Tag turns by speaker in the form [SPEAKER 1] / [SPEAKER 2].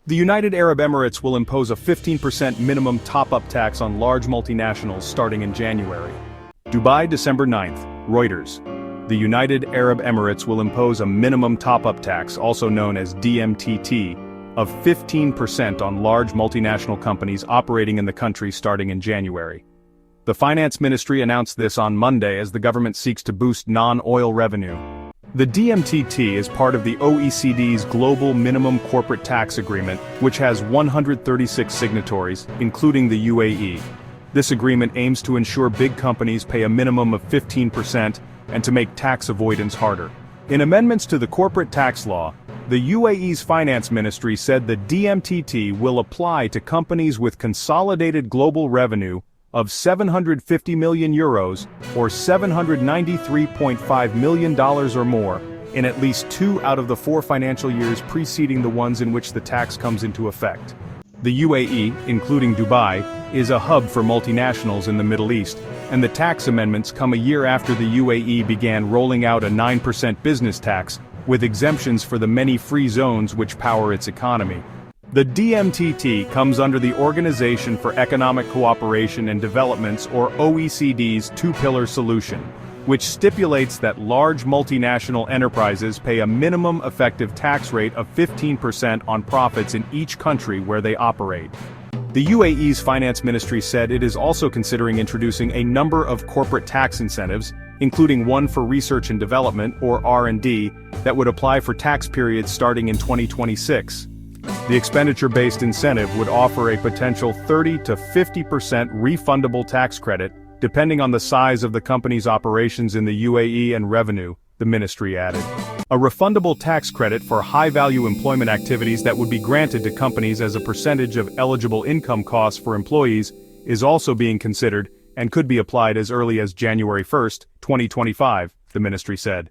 [SPEAKER 1] The United Arab Emirates will impose a 15% minimum top-up tax on large multinationals starting in January. Dubai, December 9th, Reuters. The United Arab Emirates will impose a minimum top-up tax, also known as DMTT, of 15% on large multinational companies operating in the country starting in January. The Finance Ministry announced this on Monday as the government seeks to boost non-oil revenue. The DMTT is part of the OECD's Global Minimum Corporate Tax Agreement, which has 136 signatories, including the UAE. This agreement aims to ensure big companies pay a minimum of 15% and to make tax avoidance harder. In amendments to the corporate tax law, the UAE's Finance Ministry said the DMTT will apply to companies with consolidated global revenue of €750 million or $793.5 million or more in at least 2 out of the 4 financial years preceding the ones in which the tax comes into effect. The UAE, including Dubai, is a hub for multinationals in the Middle East, and the tax amendments come a year after the UAE began rolling out a 9% business tax, with exemptions for the many free zones which power its economy. The DMTT comes under the Organization for Economic Cooperation and Development's or OECD's two-pillar solution, which stipulates that large multinational enterprises pay a minimum effective tax rate of 15% on profits in each country where they operate. The UAE's Finance Ministry said it is also considering introducing a number of corporate tax incentives, including one for research and development, or R&D, that would apply for tax periods starting in 2026. The expenditure-based incentive would offer a potential 30 to 50% refundable tax credit, depending on the size of the company's operations in the UAE and revenue, the ministry added. A refundable tax credit for high-value employment activities that would be granted to companies as a percentage of eligible income costs for employees is also being considered and could be applied as early as January 1, 2025, the ministry said.